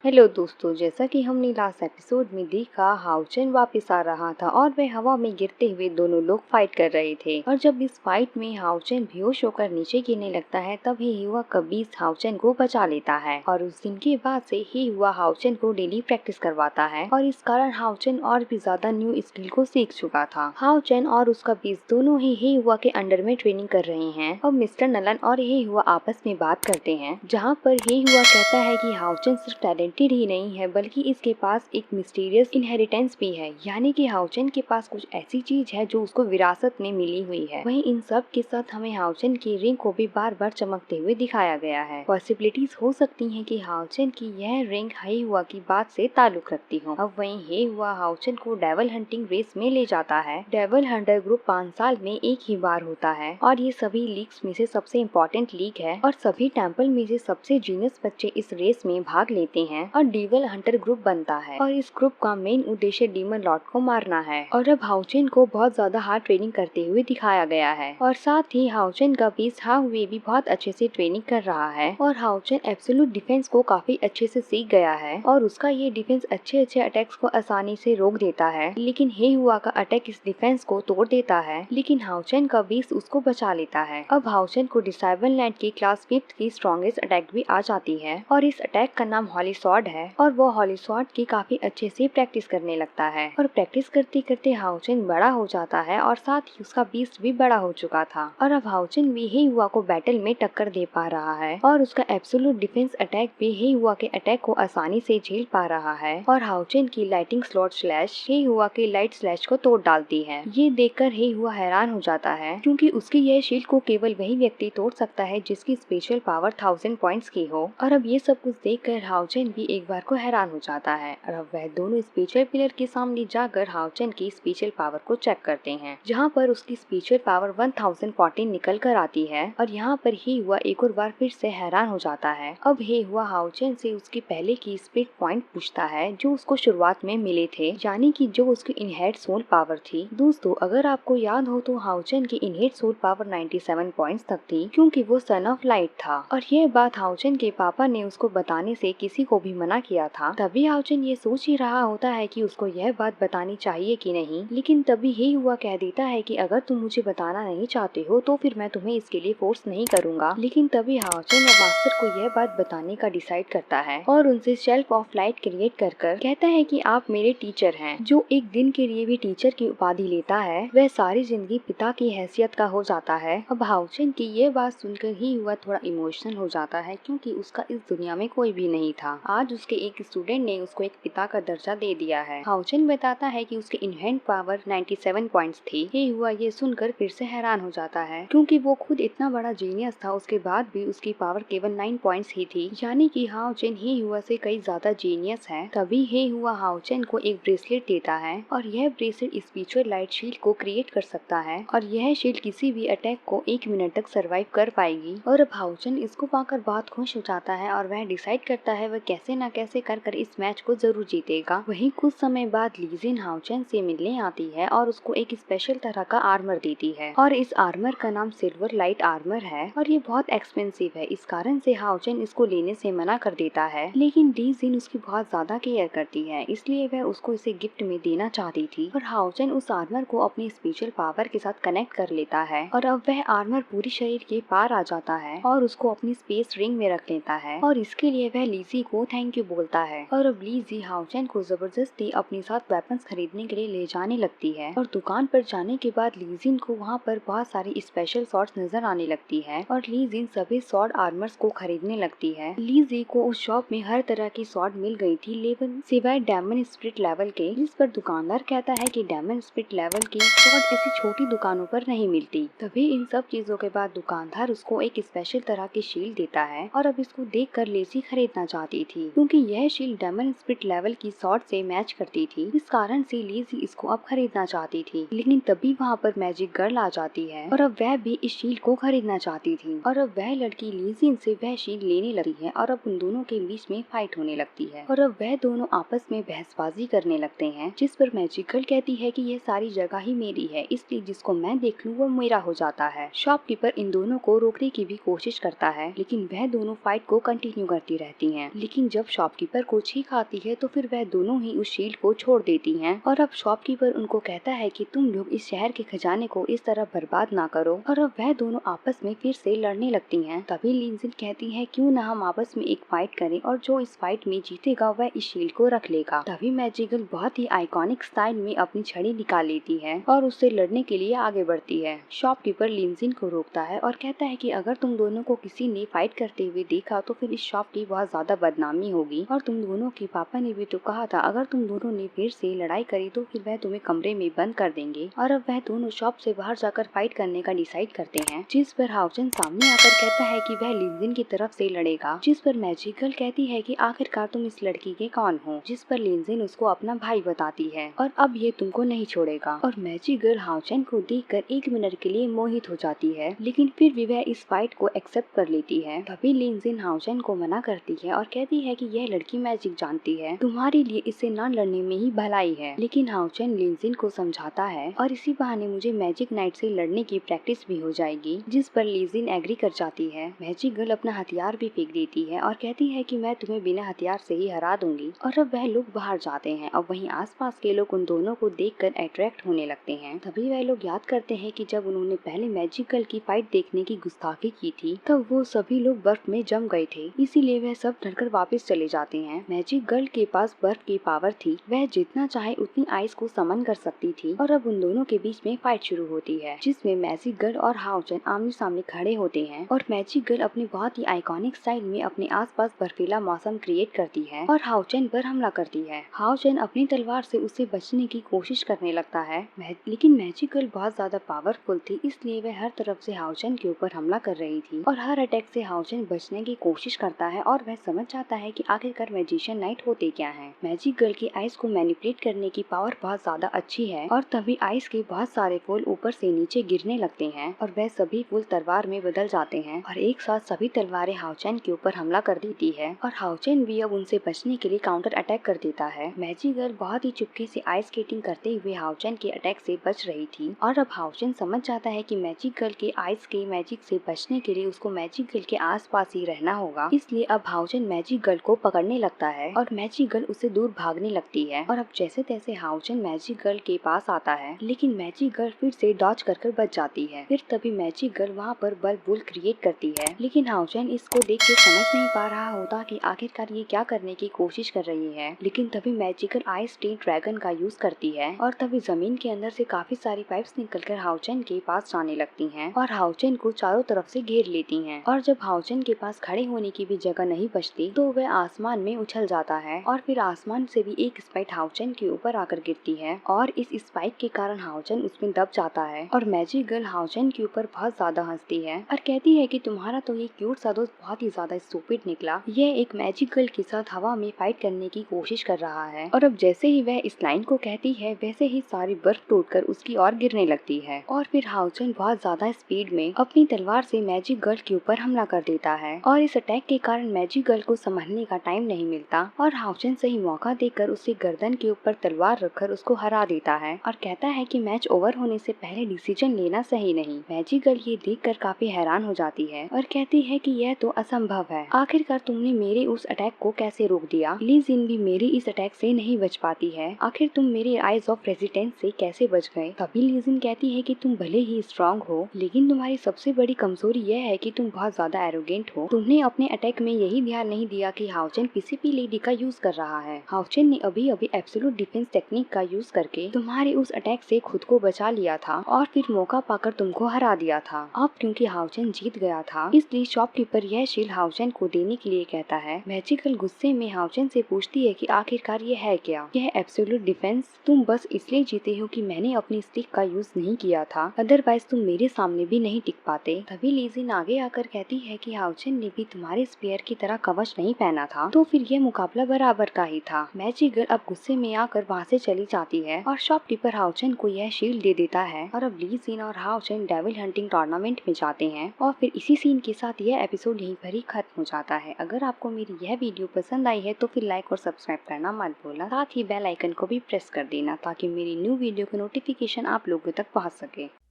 Hello दोस्तों, जैसा कि हमने लास्ट एपिसोड में देखा, हाओचेन वापस आ रहा था और वह हवा में गिरते हुए दोनों लोग फाइट कर रहे थे। और जब इस फाइट में हाओचेन बेहोश होकर नीचे गिरने लगता है, तब ही हुआ कबीस हाओचेन को बचा लेता है और उस दिन के बाद से ही हुआ हाओचेन को डेली प्रैक्टिस करवाता है और इस कारण हाओचेन और भी ज्यादा न्यू स्किल को सीख चुका था। हाओचेन और उसका बीस दोनों ही हुआ के अंडर में ट्रेनिंग कर रहे हैं और मिस्टर नलन और ही हुआ आपस में बात करते हैं, जहाँ पर ही हुआ कहता है कि हाओचेन सिर्फ टैलेंटेड ही नहीं है बल्कि इसके पास एक मिस्टीरियस इनहेरिटेंस भी है, यानी कि हाओचेन के पास कुछ ऐसी चीज है जो उसको विरासत में मिली हुई है। वहीं इन सब के साथ हमें हाओचेन की रिंग को भी बार बार चमकते हुए दिखाया गया है। पॉसिबिलिटीज हो सकती है कि हाओचेन की यह रिंग ही हुआ की बात से ताल्लुक रखती हो। अब वहीं हे हुआ हाओचेन को डेविल हंटिंग रेस में ले जाता है। डेविल हंटर ग्रुप 5 साल में एक ही बार होता है और ये सभी लीग्स में से सबसे इम्पोर्टेंट लीग है और सभी टेम्पल में से सबसे जीनियस बच्चे इस रेस में भाग लेते हैं और डेविल हंटर ग्रुप बनता है और इस ग्रुप का मेन उद्देश्य डीमन लॉर्ड को मारना है। और अब हाओचेन को बहुत ज्यादा हार्ड ट्रेनिंग करते हुए दिखाया गया है और साथ ही हाओचेन का बीस हाउए भी बहुत अच्छे से ट्रेनिंग कर रहा है और हाओचेन एब्सोल्यूट डिफेंस को काफी अच्छे से सीख गया है और उसका ये डिफेंस अच्छे अटैक्स को आसानी से रोक देता है। लेकिन हे हुआ का अटैक इस डिफेंस को तोड़ देता है, लेकिन हाओचेन का बीस उसको बचा लेता है। अब हाओचेन को डिसेबल नाइट की क्लास 5 की स्ट्रॉन्गेस्ट अटैक भी आ जाती है और इस अटैक का नाम हॉली स्वॉर्ड है और वो हॉली स्वॉर्ड की काफी अच्छे से प्रैक्टिस करने लगता है और प्रैक्टिस करते करते हाओचेन बड़ा हो जाता है और साथ ही उसका बीस्ट भी बड़ा हो चुका था और अब हाओचेन भी हे हुआ को बैटल में टक्कर दे पा रहा है और उसका एब्सोल्यूट डिफेंस अटैक भी हे हुआ के अटैक को आसानी से झेल पा रहा है और हाओचेन की लाइटिंग स्लॉट स्लैश हे हुआ के लाइट स्लैश को तोड़ डालती है। ये देखकर हे हुआ हैरान हो जाता है क्योंकि उसकी यह शील्ड को केवल वही व्यक्ति तोड़ सकता है जिसकी स्पेशल पावर 1000 पॉइंट्स की हो। और अब ये सब कुछ देखकर हाओचेन भी एक बार को हैरान हो जाता है और अब वह दोनों स्पेशल पिलर के सामने जाकर हाओचेन की स्पेशल पावर को चेक करते हैं, जहाँ पर उसकी स्पेशल पावर 1014 निकल कर आती है और यहाँ पर ही हुआ एक और बार फिर से हैरान हो जाता है। अब हे हुआ हाओचेन से उसके पहले की स्पिरिट पॉइंट पूछता है जो उसको शुरुआत में मिले थे, यानी कि जो उसकी इनहेड सोल पावर थी। दोस्तों, अगर आपको याद हो तो हाओचेन की इनहेड सोल पावर 97 पॉइंट्स तक थी क्योंकि वो सन ऑफ लाइट था और यह बात हाओचेन के पापा ने उसको बताने से किसी को भी मना किया था। तभी हाओचेन ये सोच ही रहा होता है कि उसको यह बात बतानी चाहिए कि नहीं, लेकिन तभी हे हुआ कह देता है कि अगर तुम मुझे बताना नहीं चाहते हो तो फिर मैं तुम्हें इसके लिए फोर्स नहीं करूंगा। लेकिन तभी हाओचेन मास्टर को यह बात बताने का डिसाइड करता है और उनसे शेल्फ ऑफ लाइट क्रिएट कर कहता है कि आप मेरे टीचर हैं। जो एक दिन के लिए भी टीचर की उपाधि लेता है वह सारी जिंदगी पिता की हैसियत का हो जाता है। अब हाओचेन की यह बात सुनकर ही हुआ थोड़ा इमोशनल हो जाता है क्योंकि उसका इस दुनिया में कोई भी नहीं था। आज उसके एक स्टूडेंट ने उसको एक पिता का दर्जा दे दिया है। हाओचेन बताता है कि उसकी इनहेड पावर 97 पॉइंट्स थी। ये हुआ ये सुनकर फिर से हैरान हो जाता है क्योंकि वो खुद इतना बड़ा जीनियस था, उसके बाद भी उसकी पावर केवल 9 पॉइंट्स ही थी, यानी कि हाओचेन हे हुआ से कई ज्यादा जीनियस है। तभी हे हुआ हाओचेन को एक ब्रेसलेट देता है और यह ब्रेसलेट स्पिरिचुअल लाइट शील्ड को क्रिएट कर सकता है और यह शील्ड किसी भी अटैक को 1 मिनट तक सर्वाइव कर पाएगी। और अब हाओचेन इसको पाकर बहुत खुश हो जाता है और वह डिसाइड करता है वह कैसे न कैसे कर इस मैच को जरूर जीतेगा। वहीं कुछ समय बाद लीजिन हाओचेन से मिलने आती है और उसको एक स्पेशल तरह का आर्मर देती है और इस आर्मर का नाम सिल्वर लाइट आर्मर है और ये बहुत एक्सपेंसिव है। इस कारण से हाओचेन इसको लेने से मना कर देता है, लेकिन लीजिन उसकी बहुत ज्यादा केयर करती है इसलिए वह उसको इसे गिफ्ट में देना चाहती थी और हाओचेन उस आर्मर को अपनी स्पेशल पावर के साथ कनेक्ट कर लेता है और अब वह आर्मर पूरी शरीर के पार आ जाता है और उसको अपनी स्पेस रिंग में रख लेता है और इसके लिए वह लीजी को थैंक यू बोलता है। और अब लीजी हाओचेन को जबरदस्ती अपने साथ वेपन्स खरीदने के लिए ले जाने लगती है और दुकान पर जाने के बाद लीजिन को वहाँ पर बहुत सारी स्पेशल सॉर्ड्स नजर आने लगती है और लीजिन सभी सॉर्ड आर्मर्स को खरीदने लगती है। लीजी को उस शॉप में हर तरह की सॉर्ड मिल गई थी लेकिन सिवाय डेमन स्पिरिट लेवल के, जिस पर दुकानदार कहता है कि डेमन स्पिरिट लेवल की सॉर्ड ऐसी छोटी दुकानों पर नहीं मिलती। तभी इन सब चीजों के बाद दुकानदार उसको एक स्पेशल तरह की शील्ड देता है और अब इसको देखकर लेजी खरीदना चाहती थी क्योंकि यह शील्ड डेमन स्पिरिट लेवल की सॉर्ड से मैच करती थी। इस कारण से लेजी इसको अब खरीदना चाहती थी, लेकिन तभी वहाँ पर मैजिक गर्ल आ जाती है और अब वह भी इस शील्ड को खरीदना चाहती थी और अब वह लड़की लेजी से वह शील्ड लेने लगी है और अब उन दोनों के बीच में फाइट होने लगती है और अब वह दोनों आपस में बहसबाजी करने लगते हैं, जिस पर मैजिक गर्ल कहती है कि यह सारी जगह ही मेरी है इसलिए जिसको मैं देख लूँ वो मेरा हो जाता है। शॉपकीपर इन दोनों को रोकने की भी कोशिश करता है लेकिन वह दोनों फाइट को कंटिन्यू करती रहती हैं। लेकिन जब शॉपकीपर को छींक आती है तो फिर वह दोनों ही उस शील्ड को छोड़ देती हैं और अब शॉपकीपर उनको कहता है कि तुम लोग इस शहर के खजाने को इस तरह बर्बाद ना करो और अब वह दोनों आपस में फिर से लड़ने लगती हैं। तभी लिनजिन कहती है क्यों ना हम आपस में एक फाइट करें और जो इस फाइट में जीतेगा वह इस शील्ड को रख लेगा। तभी मैजिकल बहुत ही आइकॉनिक स्टाइल में अपनी छड़ी निकाल लेती है और उससे लड़ने के लिए आगे बढ़ती है। शॉपकीपर लिनजिन को रोकता है और कहता है कि अगर तुम दोनों को किसी ने फाइट करते हुए देखा तो फिर इस शॉप की बहुत ज्यादा बदनामी होगी और तुम दोनों के पापा ने भी तो कहा था अगर तुम दोनों ने फिर से लड़ाई करी तो फिर वह तुम्हें कमरे में बंद कर देंगे। और अब वह दोनों शॉप से बाहर जाकर फाइट करने का डिसाइड करते हैं, जिस पर हाउचन सामने आकर कहता है कि वह लिनजिन की तरफ से लड़ेगा, जिस पर मैजिकल कहती है कि आखिरकार तुम इस लड़की के कौन हो, जिस पर लिनजिन उसको अपना भाई बताती है और अब ये तुमको नहीं छोड़ेगा। और मैजिकल हाउचन को देखकर 1 मिनट के लिए मोहित हो जाती है, लेकिन फिर भी वह इस फाइट को एक्सेप्ट कर लेती है। तभी लिनजिन हाउचन को मना करती है और कहती है कि यह लड़की मैजिक जानती है, तुम्हारे लिए इससे न लड़ने में ही भलाई है। लेकिन हाउचन लिनजिन को समझाता है और इसी बहाने मुझे मैजिक नाइट से लड़ने की प्रैक्टिस भी हो जाएगी, जिस पर लिनजिन एग्री कर जाती है। मैजिक गर्ल अपना हथियार भी फेंक देती है और कहती है कि मैं तुम्हें बिना हथियार से ही हरा दूंगी। और अब वह लोग बाहर जाते हैं। अब वहीं आसपास के लोग उन दोनों को देखकर अट्रैक्ट होने लगते हैं। तभी वह लोग याद करते हैं कि जब उन्होंने पहले मैजिक गर्ल की फाइट देखने की गुस्ताखी की थी तब वो सभी लोग बर्फ में जम गए थे, इसीलिए वह सब डरकर वापस चले जाते हैं। मैजिक गर्ल के पास बर्फ की पावर थी, वह जितना चाहे उतनी आइस को समन कर सकती थी और अब उन दोनों के बीच में फाइट शुरू होती है, जिसमें मैजिक गर्ल और हाउचन आमने सामने खड़े होते हैं और मैजिक गर्ल अपने बहुत ही आइकॉनिक स्टाइल में अपने आसपास बर्फीला मौसम क्रिएट करती है और हाउचन पर हमला करती है। हाउचन अपनी तलवार से उससे बचने की कोशिश करने लगता है, लेकिन मैजिक गर्ल बहुत ज्यादा पावरफुल थी, इसलिए वह हर तरफ से हाउचन के ऊपर हमला कर रही थी और हर अटैक से हाउचन बचने की कोशिश करता है और वह समझ जाता है कि आखिरकार मैजिशियन नाइट होते क्या है। मैजिक गर्ल की आइस को मैनिपुलेट करने की पावर बहुत ज्यादा अच्छी है और तभी आइस के बहुत सारे फूल ऊपर से नीचे गिरने लगते हैं और वह सभी फूल तलवार में बदल जाते हैं और एक साथ सभी तलवारें हाउचन के ऊपर हमला कर देती है और हाउचन भी अब उनसे बचने के लिए काउंटर अटैक कर देता है। मैजिक गर्ल बहुत ही चुपके से आइस स्केटिंग करते हुए हाउचन के अटैक से बच रही थी और अब हाउचन समझ जाता है कि मैजिक गर्ल के आइस के मैजिक से बचने के लिए उसको मैजिक गर्ल के आसपास ही रहना होगा, इसलिए अब हाउचन मैजिक गर्ल को पकड़ने लगता है और मैजिक गर्ल उससे दूर भागने लगती है और अब जैसे तैसे हाउचन मैजिक गर्ल के पास आता है, लेकिन मैजिक गर्ल फिर से डॉज कर बच जाती है। फिर तभी मैजिक गर्ल वहाँ पर बल बुल क्रिएट करती है, लेकिन हाउचन इसको देख के समझ नहीं पा रहा होता कि आखिरकार ये क्या करने की कोशिश कर रही है। लेकिन तभी मैजिकल आइस स्टेन ड्रैगन का यूज करती है और तभी जमीन के अंदर से काफी सारी पाइप्स निकलकर हाउचन के पास जाने लगती हैं और हाउचन को चारों तरफ से घेर लेती हैं और जब हाउचन के पास खड़े होने की भी जगह नहीं बचती तो वह आसमान में उछल जाता है और फिर आसमान से भी एक स्पाइक हाउचन के ऊपर आकर गिरती है और इस स्पाइक के कारण हाउचन उसमें दब जाता है और मैजिक गर्ल हाउचन के ऊपर बहुत ज्यादा हंसती है और कहती है कि तुम्हारा तो ये क्यूट सा दोस्त बहुत ही ज्यादा स्टूपिड निकला, यह एक मैजिक गर्ल के साथ हवा में फाइट करने की कोशिश कर रहा है। और अब जैसे ही वह इस लाइन को कहती है वैसे ही सारी बर्फ टूटकर उसकी ओर गिरने लगती है और फिर हाउचन बहुत ज्यादा स्पीड में अपनी तलवार से मैजिक गर्ल के ऊपर हमला कर देता है और इस अटैक के कारण मैजिक गर्ल को संभलने का टाइम नहीं मिलता और हाउचन सही मौका देकर उससे गर्दन के ऊपर तलवार रखकर उसको हरा देता है और कहता है कि मैच ओवर होने से पहले डिसीजन लेना सही नहीं। मैजिक गर्ल ये देखकर काफी हैरान हो जाती है और कहती है कि यह तो असंभव है, आखिरकार तुमने मेरे उस अटैक को कैसे रोक दिया? लीजिन भी मेरी इस अटैक से नहीं बच पाती है, आखिर तुम मेरे आइज ऑफ रेजिडेंस से कैसे बच गए? तभी लीजिन कहती है कि तुम भले ही स्ट्रॉन्ग हो लेकिन तुम्हारी सबसे बड़ी कमजोरी यह है कि तुम बहुत ज्यादा एरोगेंट हो। तुमने अपने अटैक में यही ध्यान नहीं दिया कि हाउचन पीसीपी लेडी का यूज कर रहा है। हाउचन ने अभी अभी एब्सोल्यूट डिफेंस टेक्निक का यूज करके तुम्हारे उस अटैक से खुद को बचा लिया था और फिर मौका पाकर तुमको हरा दिया था। अब क्योंकि हाउचन जीत गया था इसलिए शॉपकीपर यह शील्ड हाउचन को देने के लिए कहता है। मैजिकल गुस्से में हाउचन से पूछती है कि आखिरकार ये है क्या? यह एब्सोल्यूट डिफेंस तुम बस इसलिए जीते हो कि मैंने अपनी स्टिक का यूज नहीं किया था, अदरवाइज तुम मेरे सामने भी नहीं टिक पाते। तभी लीजिन आगे आकर कहती है कि हाउचन ने भी तुम्हारे स्पेयर की तरह कवच नहीं पहना था, तो फिर यह मुकाबला बराबर का ही था। मैजिकल अब गुस्से में आकर वहाँ से चली जाती है और शॉपकीपर हाउचन को यह शील्ड दे देता है और अब लीजिन और हाउचन डेविल हंटिंग टूर्नामेंट में जाते हैं और फिर इसी सीन के साथ यह एपिसोड यहीं पर ही खत्म हो जाता है। अगर आपको मेरी यह वीडियो पसंद आई है तो फिर लाइक और सब्सक्राइब करना मत भूलना, साथ ही बेल आइकन को भी प्रेस कर देना ताकि मेरी न्यू वीडियो का नोटिफिकेशन आप लोगों तक पहुंच सके।